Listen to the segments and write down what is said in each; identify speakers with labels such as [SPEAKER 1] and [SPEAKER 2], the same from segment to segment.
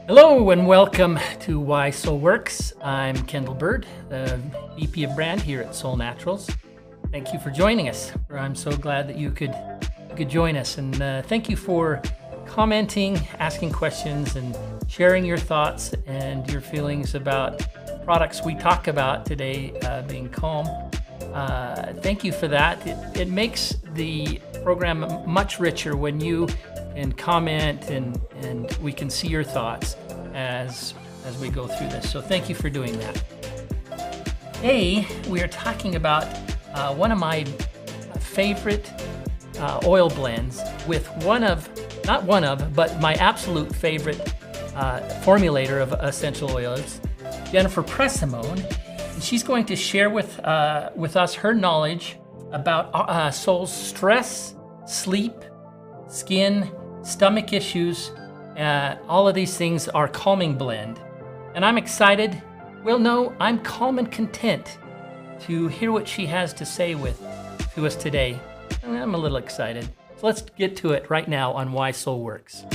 [SPEAKER 1] Hello and welcome to Why Soul Works. I'm Kendall Bird, the VP of Brand here at Soul Naturals. Thank you for joining us. I'm so glad that you could join us, and thank you for commenting, asking questions, and sharing your thoughts and your feelings about products we talk about today, being calm. Thank you for that. It makes the program much richer when you can comment and we can see your thoughts as we go through this. So thank you for doing that. Today we are talking about one of my favorite oil blends with but my absolute favorite formulator of essential oils, Jennifer Pressimone. And she's going to share with us her knowledge about soul's stress, sleep, skin, stomach issues. All of these things are calming blend. And I'm excited. Well, no, I'm calm and content to hear what she has to say to us today. And I'm a little excited. So let's get to it right now on Why Soul Works.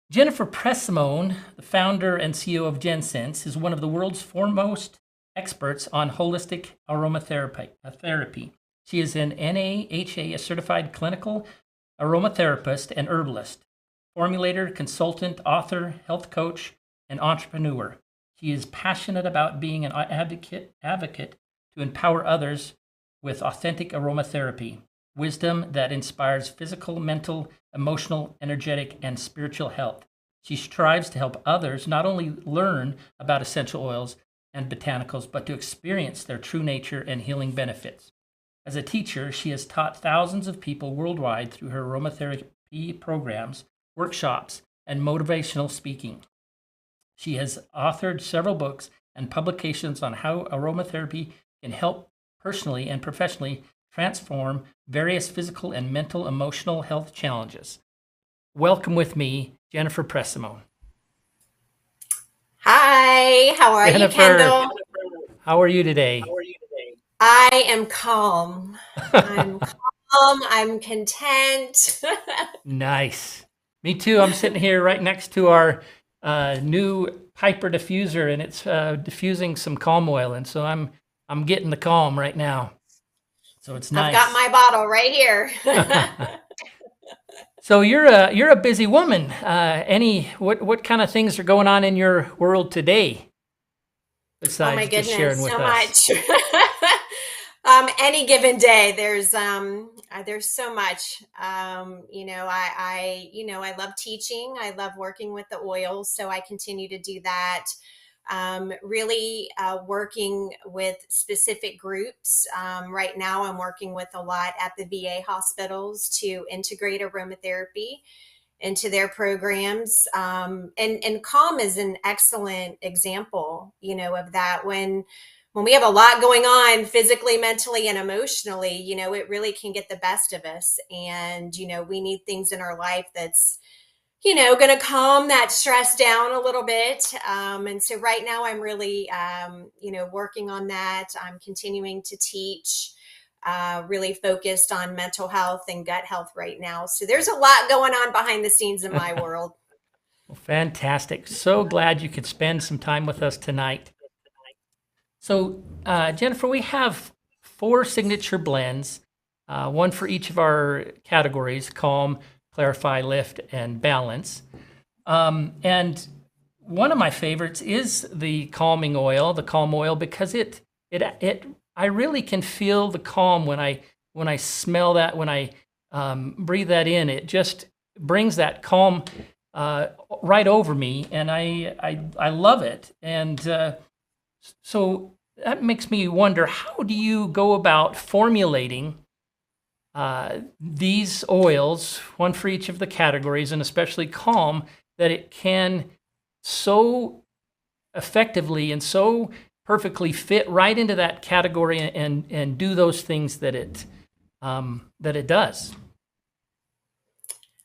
[SPEAKER 1] Jennifer Pressimone, the founder and CEO of GenSense, is one of the world's foremost experts on holistic aromatherapy. She is an NAHA, a certified clinical aromatherapist and herbalist, formulator, consultant, author, health coach, and entrepreneur. She is passionate about being an advocate to empower others with authentic aromatherapy, wisdom that inspires physical, mental, emotional, energetic, and spiritual health. She strives to help others not only learn about essential oils and botanicals, but to experience their true nature and healing benefits. As a teacher, she has taught thousands of people worldwide through her aromatherapy programs, workshops, and motivational speaking. She has authored several books and publications on how aromatherapy can help personally and professionally transform various physical and mental emotional health challenges. Welcome with me, Jennifer Pressimone.
[SPEAKER 2] Hi, how are you, Kendall?
[SPEAKER 1] How are you today?
[SPEAKER 2] I am calm. I'm calm. I'm content.
[SPEAKER 1] Nice. Me too. I'm sitting here right next to our new Piper diffuser, and it's diffusing some calm oil, and so I'm getting the calm right now. So it's nice.
[SPEAKER 2] I've got my bottle right here.
[SPEAKER 1] So you're a busy woman. What kind of things are going on in your world today? Besides
[SPEAKER 2] oh my goodness,
[SPEAKER 1] just sharing with
[SPEAKER 2] so
[SPEAKER 1] us?
[SPEAKER 2] much. Any given day, there's so much. I love teaching. I love working with the oils, so I continue to do that. Really working with specific groups. Right now, I'm working with a lot at the VA hospitals to integrate aromatherapy into their programs. And calm is an excellent example, of that. When we have a lot going on physically, mentally, and emotionally, it really can get the best of us. And, we need things in our life that's going to calm that stress down a little bit. And so right now I'm really, working on that. I'm continuing to teach, really focused on mental health and gut health right now. So there's a lot going on behind the scenes in my world.
[SPEAKER 1] Well, fantastic. So glad you could spend some time with us tonight. So, Jennifer, we have 4 signature blends, one for each of our categories: calm, clarify, lift, and balance. And one of my favorites is the calm oil, because I really can feel the calm when I smell that, when I breathe that in. It just brings that calm right over me, and I love it. And so that makes me wonder, how do you go about formulating these oils, one for each of the categories, and especially calm, that it can so effectively and so perfectly fit right into that category and do those things that it does?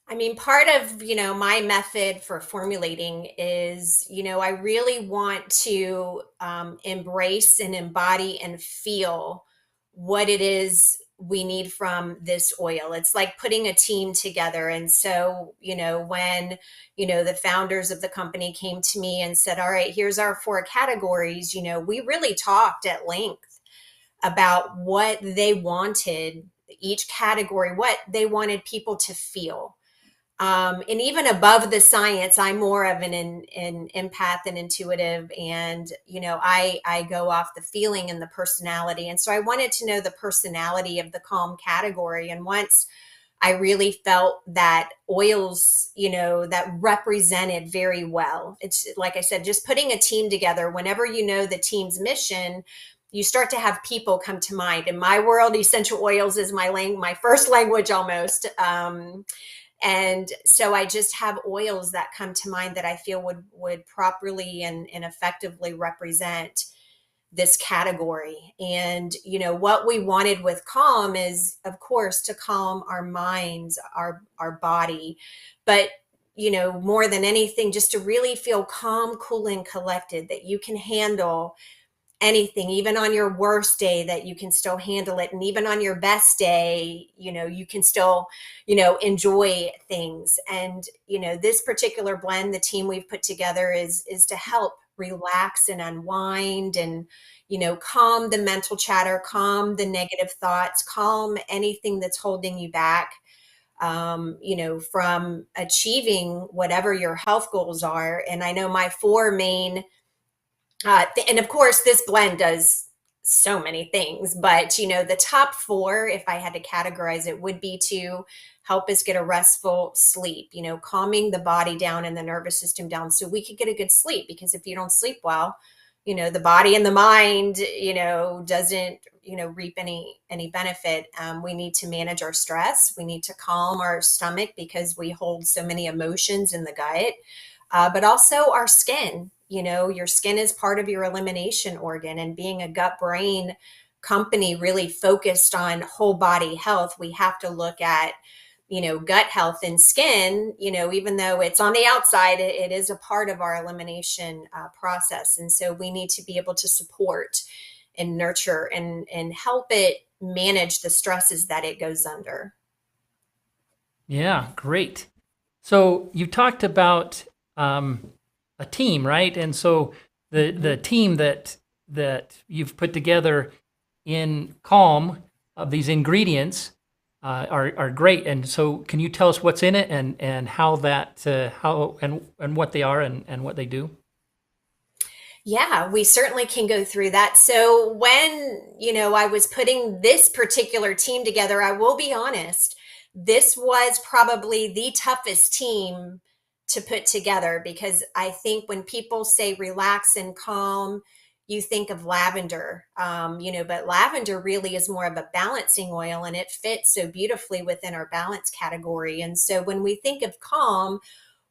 [SPEAKER 2] I mean, part of, my method for formulating is, I really want to embrace and embody and feel what it is we need from this oil. It's like putting a team together. And so, when, the founders of the company came to me and said, all right, here's our 4 categories, we really talked at length about what they wanted, each category, what they wanted people to feel. And even above the science, I'm more of an empath and intuitive, and I go off the feeling and the personality. And so I wanted to know the personality of the calm category. And once I really felt that oils, that represented very well. It's like I said, just putting a team together. Whenever you know the team's mission, you start to have people come to mind. In my world, essential oils is my first language almost. And so I just have oils that come to mind that I feel would properly and effectively represent this category. And what we wanted with calm is, of course, to calm our minds, our body, but more than anything, just to really feel calm, cool, and collected, that you can handle anything, even on your worst day, that you can still handle it. And even on your best day, you can still, enjoy things. And, this particular blend, the team we've put together is to help relax and unwind and, calm the mental chatter, calm the negative thoughts, calm anything that's holding you back, from achieving whatever your health goals are. And I know my 4 main and of course, this blend does so many things, but the top 4, if I had to categorize it, would be to help us get a restful sleep, calming the body down and the nervous system down so we could get a good sleep. Because if you don't sleep well, the body and the mind, doesn't, reap any benefit. We need to manage our stress. We need to calm our stomach because we hold so many emotions in the gut, but also our skin. Your skin is part of your elimination organ, and being a gut brain company really focused on whole body health, we have to look at, gut health and skin, even though it's on the outside, it is a part of our elimination process. And so we need to be able to support and nurture and help it manage the stresses that it goes under.
[SPEAKER 1] Yeah, great. So you talked about a team, right? And so the team that you've put together in Calm of these ingredients are great. And so can you tell us what's in it and how that how and what they are and what they do?
[SPEAKER 2] Yeah, we certainly can go through that. So when, I was putting this particular team together, I will be honest, this was probably the toughest team to put together, because I think when people say relax and calm, you think of lavender, but lavender really is more of a balancing oil, and it fits so beautifully within our balance category. And so when we think of calm,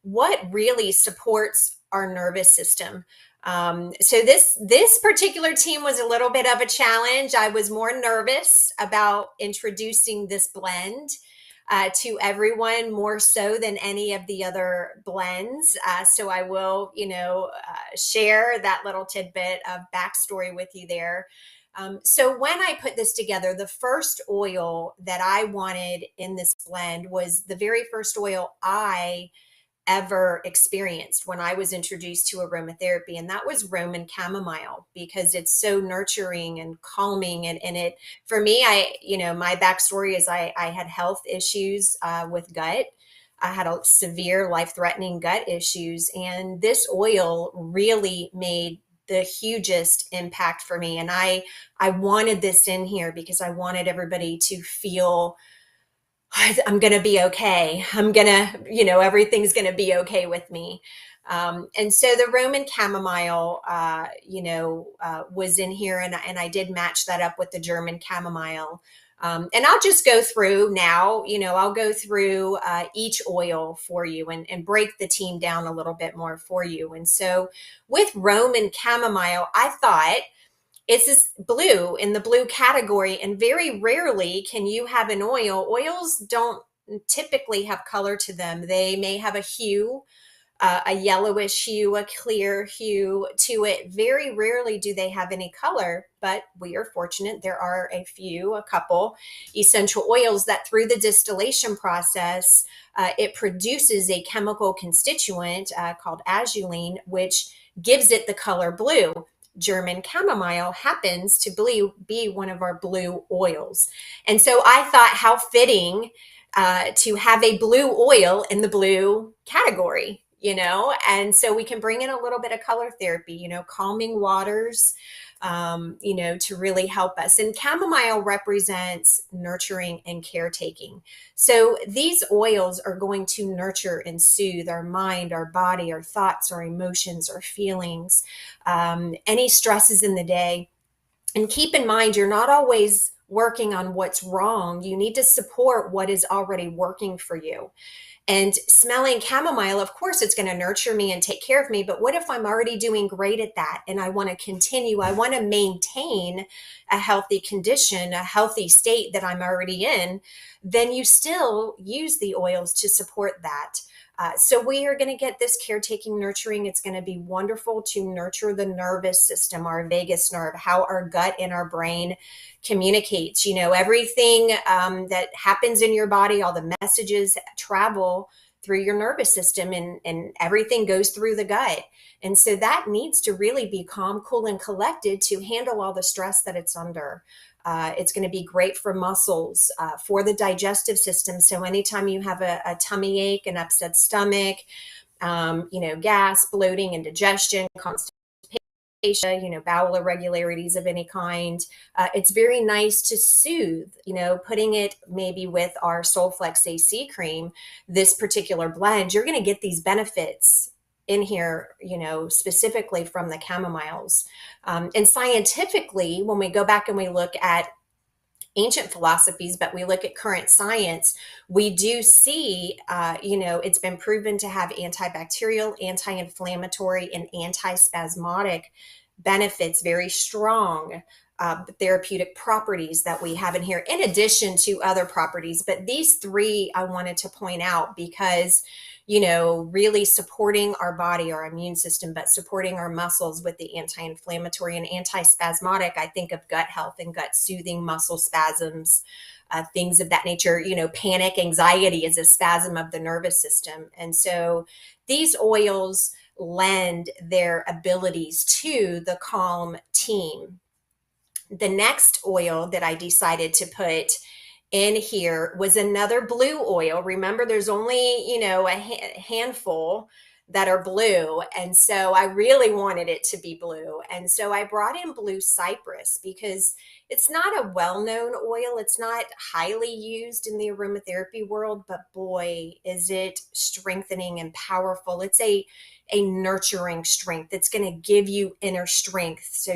[SPEAKER 2] what really supports our nervous system? So this particular team was a little bit of a challenge. I was more nervous about introducing this blend to everyone, more so than any of the other blends. So I will, share that little tidbit of backstory with you there. So when I put this together, the first oil that I wanted in this blend was the very first oil I ever experienced when I was introduced to aromatherapy. And that was Roman chamomile, because it's so nurturing and calming. And it, for me, my backstory is I had health issues with gut. I had a severe life-threatening gut issues. And this oil really made the hugest impact for me. And I wanted this in here because I wanted everybody to feel I'm going to be okay. Everything's going to be okay with me. And so the Roman chamomile, was in here, and I did match that up with the German chamomile. And I'll just go through now, I'll go through each oil for you and break the team down a little bit more for you. And so with Roman chamomile, I thought, it's this blue in the blue category, and very rarely can you have an oil. Oils don't typically have color to them. They may have a hue, a yellowish hue, a clear hue to it. Very rarely do they have any color, but we are fortunate. There are a couple essential oils that through the distillation process, it produces a chemical constituent called azulene, which gives it the color blue. German chamomile happens to be one of our blue oils. And so I thought how fitting to have a blue oil in the blue category, and so we can bring in a little bit of color therapy, calming waters, to really help us. And chamomile represents nurturing and caretaking. So these oils are going to nurture and soothe our mind, our body, our thoughts, our emotions, our feelings, any stresses in the day. And keep in mind, you're not always working on what's wrong. You need to support what is already working for you. And smelling chamomile, of course, it's going to nurture me and take care of me. But what if I'm already doing great at that and I want to continue? I want to maintain a healthy condition, a healthy state that I'm already in. Then you still use the oils to support that. So we are going to get this caretaking nurturing. It's going to be wonderful to nurture the nervous system, our vagus nerve, how our gut and our brain communicates. Everything that happens in your body, all the messages travel through your nervous system, and everything goes through the gut. And so that needs to really be calm, cool, and collected to handle all the stress that it's under. It's going to be great for muscles, for the digestive system. So anytime you have a tummy ache, an upset stomach, gas, bloating, indigestion, constipation, bowel irregularities of any kind, it's very nice to soothe, putting it maybe with our Solflex AC cream, this particular blend, you're going to get these benefits in here, specifically from the chamomiles. And scientifically, when we go back and we look at ancient philosophies, but we look at current science, we do see, it's been proven to have antibacterial, anti-inflammatory, and antispasmodic benefits, very strong therapeutic properties that we have in here, in addition to other properties. But these three I wanted to point out because, really supporting our body, our immune system, but supporting our muscles with the anti-inflammatory and antispasmodic. I think of gut health and gut soothing, muscle spasms, things of that nature. Panic, anxiety is a spasm of the nervous system. And so these oils lend their abilities to the calm team. The next oil that I decided to put in here was another blue oil. Remember, there's only, a handful that are blue. And so I really wanted it to be blue. And so I brought in blue cypress because it's not a well-known oil. It's not highly used in the aromatherapy world, but boy, is it strengthening and powerful. It's a nurturing strength. It's going to give you inner strength. So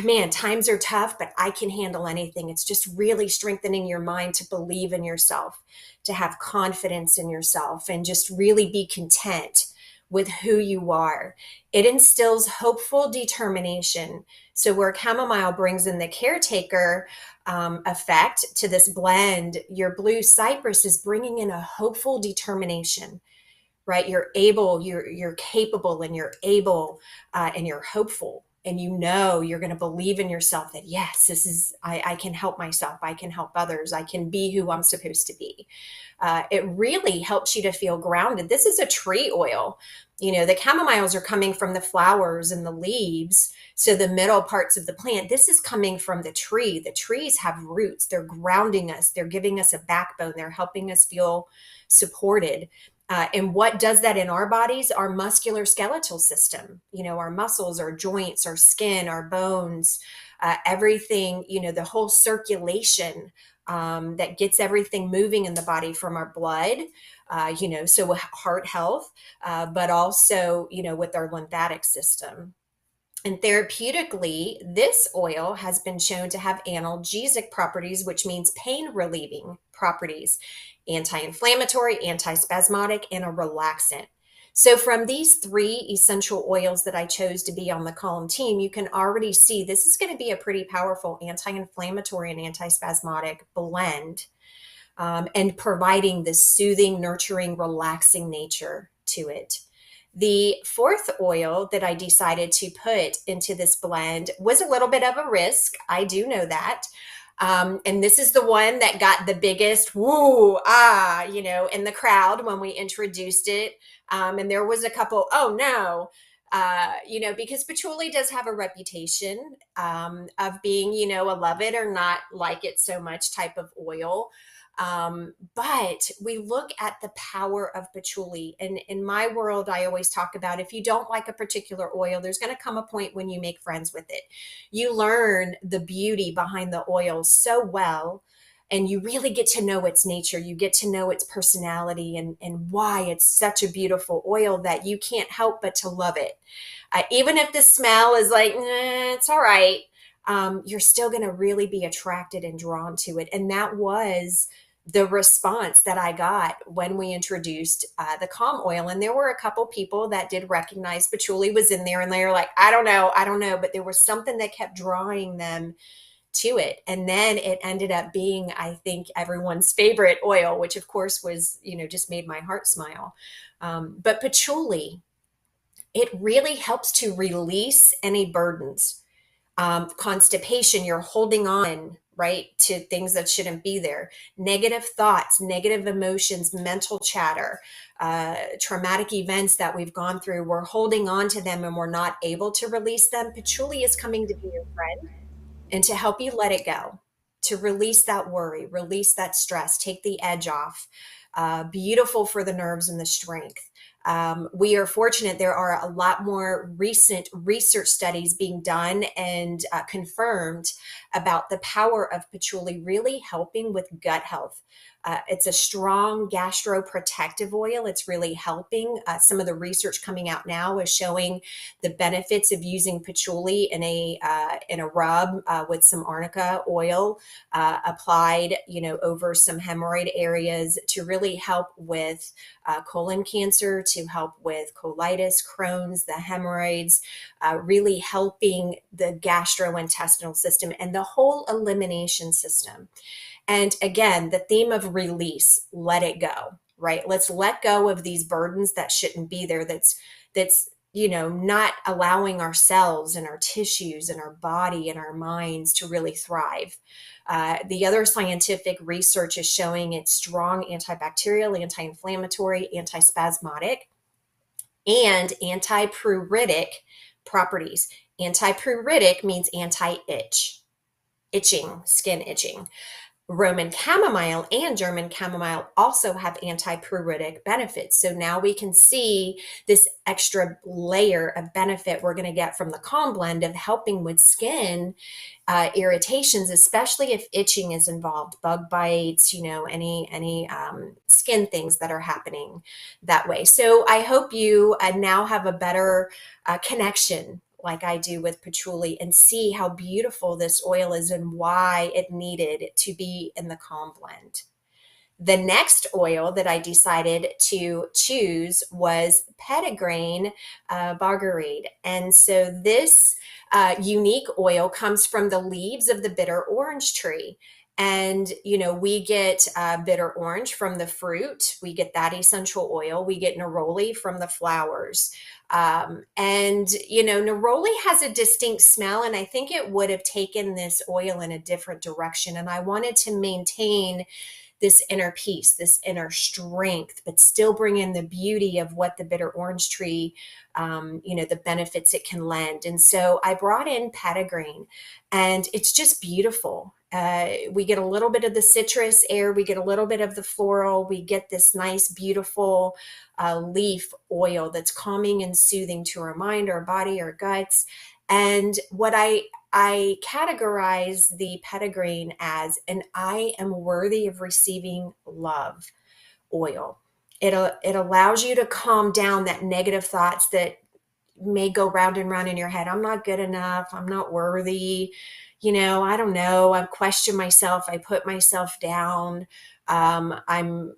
[SPEAKER 2] man, times are tough, but I can handle anything. It's just really strengthening your mind to believe in yourself, to have confidence in yourself, and just really be content with who you are. It instills hopeful determination. So where chamomile brings in the caretaker effect to this blend, your blue cypress is bringing in a hopeful determination, right? You're capable, and you're able, and you're hopeful. And you're going to believe in yourself that, yes, I can help myself. I can help others. I can be who I'm supposed to be. It really helps you to feel grounded. This is a tree oil. The chamomiles are coming from the flowers and the leaves. So the middle parts of the plant, this is coming from the tree. The trees have roots. They're grounding us. They're giving us a backbone. They're helping us feel supported. And what does that in our bodies? Our muscular skeletal system, our muscles, our joints, our skin, our bones, everything, the whole circulation that gets everything moving in the body from our blood, so heart health, but also, with our lymphatic system. And therapeutically, this oil has been shown to have analgesic properties, which means pain relieving properties, anti-inflammatory, antispasmodic, and a relaxant. So from these three essential oils that I chose to be on the Calm team, you can already see this is going to be a pretty powerful anti-inflammatory and antispasmodic blend. and providing this soothing, nurturing, relaxing nature to it. The fourth oil that I decided to put into this blend was a little bit of a risk. I do know that. And this is the one that got the biggest woo, in the crowd when we introduced it. And there was a couple, oh no, because patchouli does have a reputation of being, a love it or not like it so much type of oil. But we look at the power of patchouli. And in my world, I always talk about if you don't like a particular oil, there's going to come a point when you make friends with it. You learn the beauty behind the oil so well. And you really get to know its nature. You get to know its personality and why it's such a beautiful oil that you can't help but to love it. Even if the smell is like, it's all right, you're still going to really be attracted and drawn to it. And that was the response that I got when we introduced the calm oil. And there were a couple people that did recognize patchouli was in there, and they were like, I don't know. But there was something that kept drawing them to it. And then it ended up being, I think, everyone's favorite oil, which of course was, just made my heart smile. But patchouli, it really helps to release any burdens. Constipation, you're holding on, right, to things that shouldn't be there. Negative thoughts, negative emotions, mental chatter, traumatic events that we've gone through, we're holding on to them and we're not able to release them. Patchouli is coming to be your friend and to help you let it go, to release that worry, release that stress, take the edge off. Beautiful for the nerves and the strength. We are fortunate there are a lot more recent research studies being done and confirmed about the power of patchouli really helping with gut health. It's a strong gastroprotective oil. It's really helping. Some of the research coming out now is showing the benefits of using patchouli in a rub with some arnica oil applied, over some hemorrhoid areas to really help with colon cancer, to help with colitis, Crohn's, the hemorrhoids, really helping the gastrointestinal system and the whole elimination system. And again, the theme of release, let it go, right? Let's let go of these burdens that shouldn't be there. That's not allowing ourselves and our tissues and our body and our minds to really thrive. The other scientific research is showing it's strong antibacterial, anti-inflammatory, antispasmodic, and antipruritic properties. Antipruritic means anti-itch, itching, skin itching. Roman chamomile and German chamomile also have antipruritic benefits. So now we can see this extra layer of benefit we're going to get from the calm blend of helping with skin irritations, especially if itching is involved, bug bites, any skin things that are happening that way. So I hope you now have a better connection like I do with patchouli and see how beautiful this oil is and why it needed to be in the calm blend. The next oil that I decided to choose was Petitgrain Bargerade. And so this unique oil comes from the leaves of the bitter orange tree. And, we get bitter orange from the fruit. We get that essential oil. We get neroli from the flowers. Neroli has a distinct smell, and I think it would have taken this oil in a different direction. And I wanted to maintain this inner peace, this inner strength, but still bring in the beauty of what the bitter orange tree, the benefits it can lend. And so I brought in Petitgrain, and it's just beautiful. We get a little bit of the citrus air, we get a little bit of the floral, we get this nice, beautiful leaf oil that's calming and soothing to our mind, our body, our guts. And what I categorize the Petitgrain as an I am worthy of receiving love oil. It allows you to calm down that negative thoughts that may go round and round in your head. I'm not good enough. I'm not worthy. I don't know. I question myself. I put myself down. I'm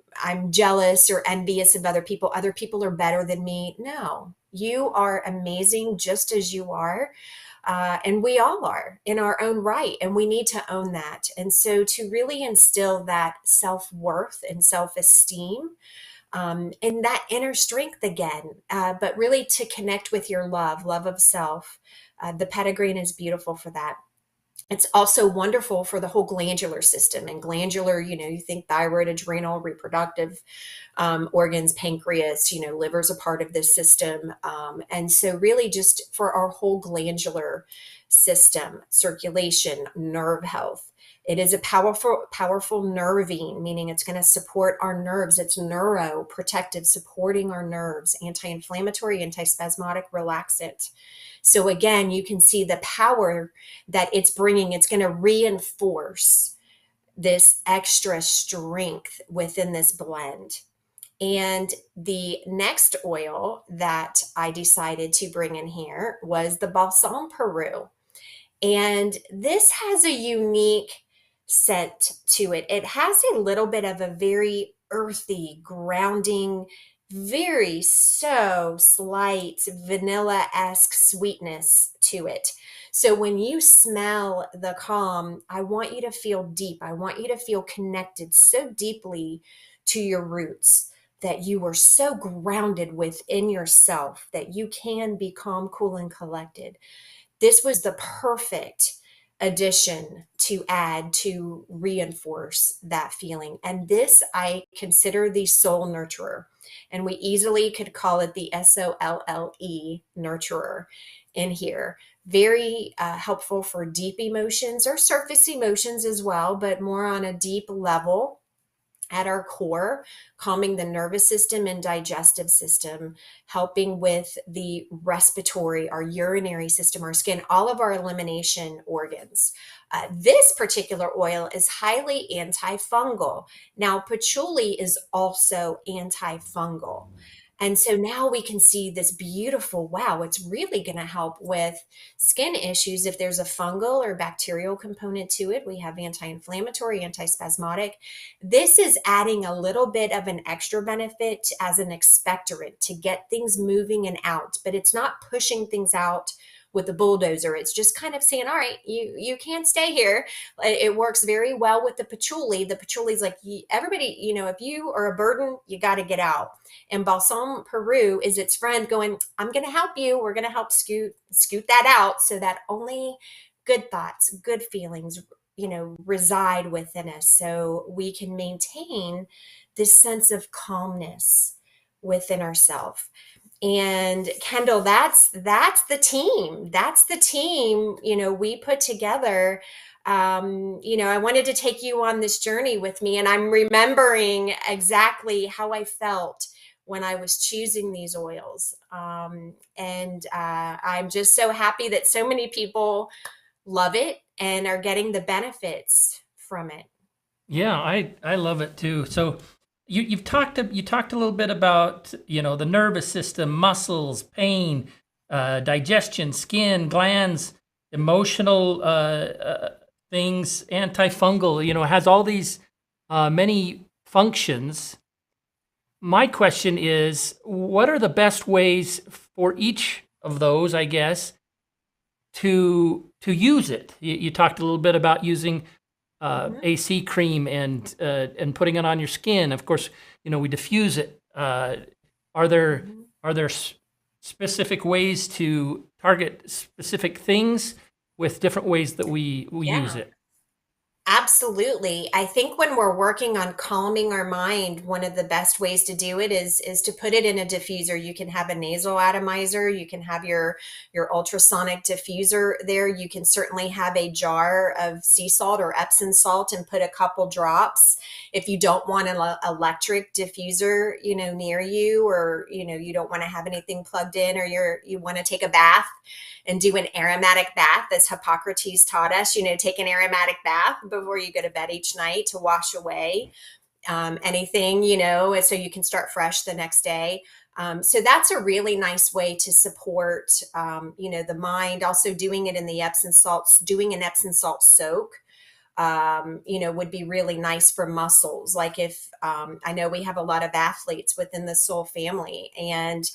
[SPEAKER 2] jealous or envious of other people. Other people are better than me. No, you are amazing just as you are. And we all are in our own right, and we need to own that. And so to really instill that self-worth and self-esteem, and that inner strength again, but really to connect with your love of self. The petitgrain is beautiful for that. It's also wonderful for the whole glandular system. And glandular, you think thyroid, adrenal, reproductive organs, pancreas, liver's a part of this system. And so, really, just for our whole glandular system, circulation, nerve health. It is a powerful nervine, meaning it's going to support our nerves. It's neuroprotective, supporting our nerves, anti-inflammatory, antispasmodic, relaxant. So again, you can see the power that it's bringing. It's going to reinforce this extra strength within this blend. And the next oil that I decided to bring in here was the Balsam Peru. And this has a unique scent to it. It has a little bit of a very earthy, grounding, very so slight vanilla-esque sweetness to it. So when you smell the calm, I want you to feel deep. I want you to feel connected so deeply to your roots, that you are so grounded within yourself that you can be calm, cool, and collected. This was the perfect addition to add to reinforce that feeling. And this I consider the soul nurturer. And we easily could call it the SOLLE nurturer in here. Very helpful for deep emotions or surface emotions as well, but more on a deep level at our core, calming the nervous system and digestive system, helping with the respiratory, our urinary system, our skin, all of our elimination organs. This particular oil is highly antifungal. Now, patchouli is also antifungal. And so now we can see this beautiful, wow, it's really going to help with skin issues. If there's a fungal or bacterial component to it, we have anti-inflammatory, antispasmodic. This is adding a little bit of an extra benefit as an expectorant to get things moving and out, but it's not pushing things out with the bulldozer. It's just kind of saying, all right, you can't stay here. It works very well with the patchouli. The patchouli is like, everybody, if you are a burden, you got to get out. And Balsam Peru is its friend going, I'm going to help you. We're going to help scoot that out so that only good thoughts, good feelings, reside within us, so we can maintain this sense of calmness within ourselves. And Kendall, that's the team. That's the team, we put together. I wanted to take you on this journey with me, and I'm remembering exactly how I felt when I was choosing these oils. And I'm just so happy that so many people love it and are getting the benefits from it.
[SPEAKER 1] Yeah, I love it too. So you talked a little bit about the nervous system, muscles, pain, digestion, skin, glands, emotional things, antifungal. It has all these many functions. My question is, what are the best ways for each of those, I guess, to use it? You talked a little bit about using AC cream and putting it on your skin. Of course, we diffuse it. Are there specific ways to target specific things with different ways that we use
[SPEAKER 2] Yeah.
[SPEAKER 1] it?
[SPEAKER 2] Absolutely. I think when we're working on calming our mind, one of the best ways to do it is to put it in a diffuser. You can have a nasal atomizer, you can have your ultrasonic diffuser there. You can certainly have a jar of sea salt or Epsom salt and put a couple drops. If you don't want an electric diffuser, near you, or you don't want to have anything plugged in, or you want to take a bath and do an aromatic bath, as Hippocrates taught us, take an aromatic bath before you go to bed each night to wash away anything, so you can start fresh the next day. So that's a really nice way to support, the mind. Also doing it in the Epsom salts, doing an Epsom salt soak would be really nice for muscles. Like if I know we have a lot of athletes within the Soul family, and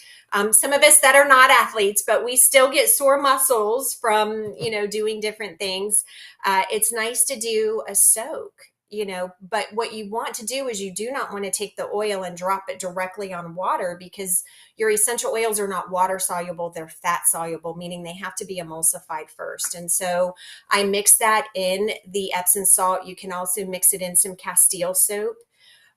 [SPEAKER 2] some of us that are not athletes, but we still get sore muscles from doing different things. It's nice to do a soak. But what you want to do is you do not want to take the oil and drop it directly on water, because your essential oils are not water soluble, they're fat soluble, meaning they have to be emulsified first. And so I mix that in the Epsom salt. You can also mix it in some Castile soap,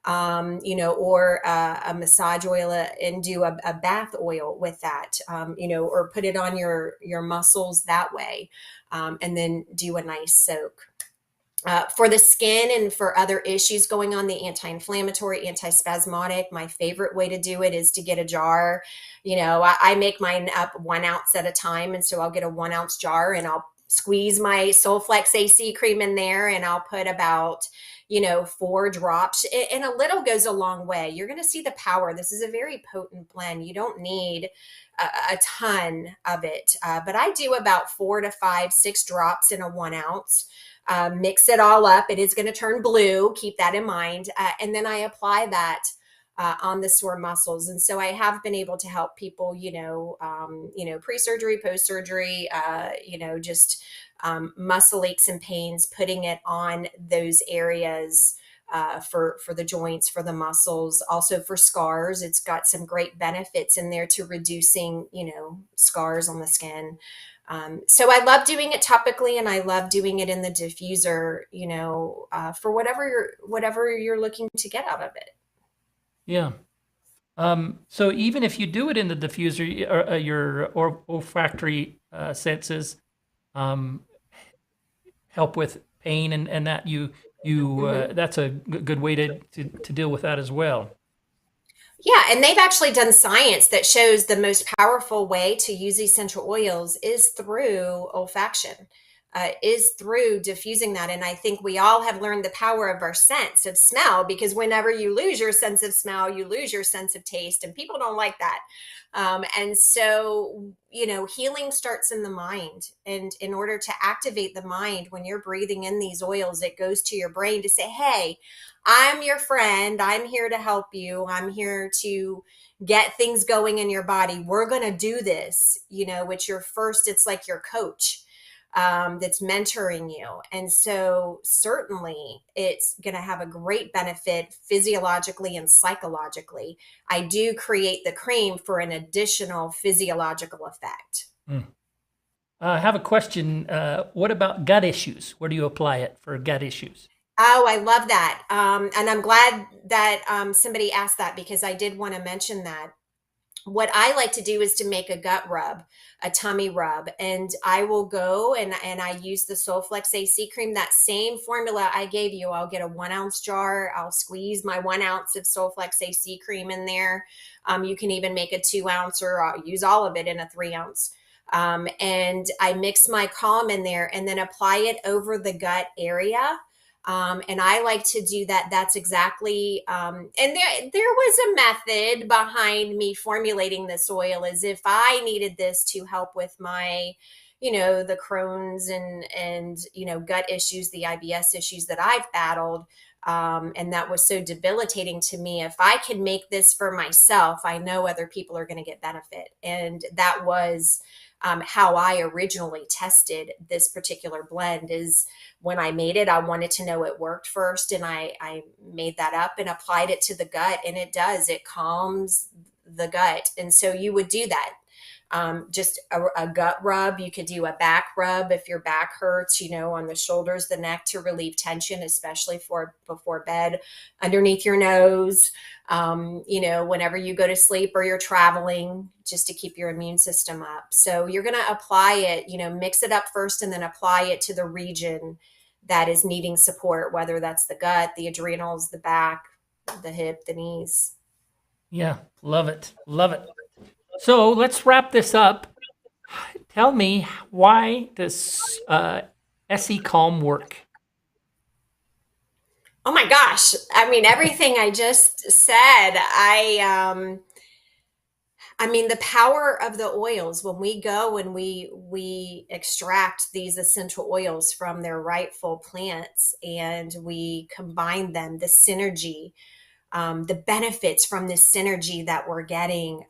[SPEAKER 2] or a massage oil, and do a bath oil with that, or put it on your muscles that way, and then do a nice soak. For the skin and for other issues going on, the anti-inflammatory, anti-spasmodic, my favorite way to do it is to get a jar. I make mine up 1 ounce at a time. And so I'll get a 1 ounce jar, and I'll squeeze my Soulflex AC cream in there, and I'll put about 4 drops, and a little goes a long way. You're going to see the power. This is a very potent blend. You don't need a ton of it, but I do about 4 to 5, 6 drops in a 1 ounce. Mix it all up. It is going to turn blue. Keep that in mind. And then I apply that on the sore muscles. And so I have been able to help people, pre-surgery, post-surgery, just muscle aches and pains, putting it on those areas for the joints, for the muscles, also for scars. It's got some great benefits in there to reducing, scars on the skin. So I love doing it topically, and I love doing it in the diffuser, for whatever you're looking to get out of it.
[SPEAKER 1] Yeah. So even if you do it in the diffuser, your olfactory senses help with pain, and that that's a good way to deal with that as well.
[SPEAKER 2] Yeah, and they've actually done science that shows the most powerful way to use essential oils is through olfaction, is through diffusing that. And I think we all have learned the power of our sense of smell, because whenever you lose your sense of smell, you lose your sense of taste, and people don't like that. And so, healing starts in the mind. And in order to activate the mind, when you're breathing in these oils, it goes to your brain to say, hey, I'm your friend. I'm here to help you. I'm here to get things going in your body. We're going to do this, it's like your coach that's mentoring you. And so certainly it's going to have a great benefit physiologically and psychologically. I do create the cream for an additional physiological effect.
[SPEAKER 1] I have a question. What about gut issues? Where do you apply it for gut issues?
[SPEAKER 2] Oh, I love that. And I'm glad that somebody asked that, because I did want to mention that. What I like to do is to make a gut rub, a tummy rub, and I will go and I use the Soulflex AC cream, that same formula I gave you. I'll get a 1 ounce jar. I'll squeeze my 1 ounce of Soulflex AC cream in there. You can even make a 2 ounce, or I'll use all of it in a 3 ounce. And I mix my calm in there and then apply it over the gut area. And I like to do that. That's exactly, and there was a method behind me formulating this oil, as if I needed this to help with my, the Crohn's and gut issues, the IBS issues that I've battled. And that was so debilitating to me. If I can make this for myself, I know other people are going to get benefit. And that was how I originally tested this particular blend. Is when I made it, I wanted to know it worked first. And I made that up and applied it to the gut, and it does. It calms the gut. And so you would do that. Just a gut rub. You could do a back rub if your back hurts, on the shoulders, the neck, to relieve tension, especially before bed, underneath your nose, whenever you go to sleep or you're traveling, just to keep your immune system up. So you're going to apply it, mix it up first, and then apply it to the region that is needing support, whether that's the gut, the adrenals, the back, the hip, the knees.
[SPEAKER 1] Yeah, love it. Love it. So let's wrap this up. Tell me, why does SE Calm work?
[SPEAKER 2] Oh my gosh. I mean, everything I just said, I mean, the power of the oils when we go and we extract these essential oils from their rightful plants and we combine them, the synergy, the benefits from this synergy that we're getting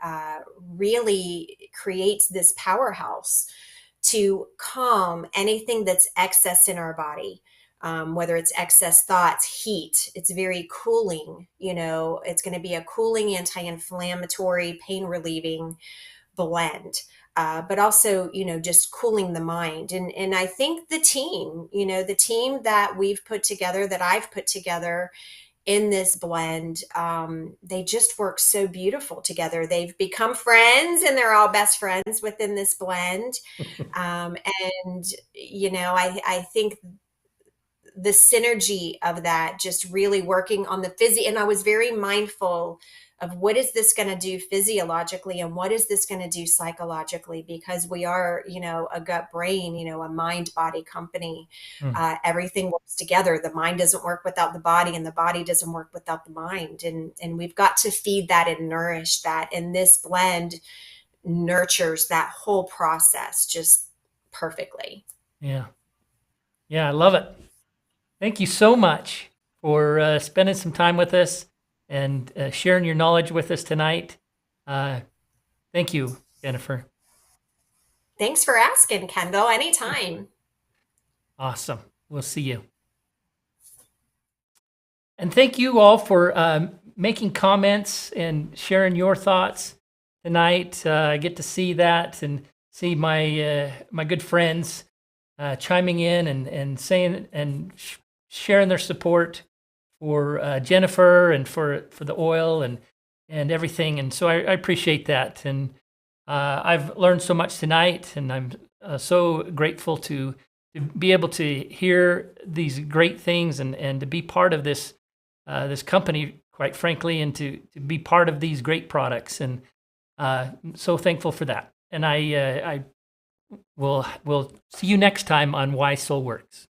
[SPEAKER 2] really creates this powerhouse to calm anything that's excess in our body. Whether it's excess thoughts, heat, it's very cooling. It's going to be a cooling, anti-inflammatory, pain relieving blend. But also, just cooling the mind. And I think the team that we've put together, that I've put together in this blend, they just work so beautiful together. They've become friends and they're all best friends within this blend. Um, and, I think the synergy of that just really working on the and I was very mindful of what is this going to do physiologically and what is this going to do psychologically, because we are a gut brain, a mind body company.
[SPEAKER 1] Mm.
[SPEAKER 2] Everything works together. The mind doesn't work without the body and the body doesn't work without the mind, and we've got to feed that and nourish that, and this blend nurtures that whole process just perfectly.
[SPEAKER 1] Yeah. Yeah, I love it. Thank you so much for spending some time with us and sharing your knowledge with us tonight. Thank you, Jennifer.
[SPEAKER 2] Thanks for asking, Kendall. Anytime.
[SPEAKER 1] Awesome. We'll see you. And thank you all for making comments and sharing your thoughts tonight. I get to see that and see my good friends chiming in and saying and sharing their support for Jennifer and for the oil and everything. And so I appreciate that. And I've learned so much tonight, and I'm so grateful to be able to hear these great things and to be part of this company, quite frankly, and to be part of these great products. And so thankful for that. And I will see you next time on Why Soul Works.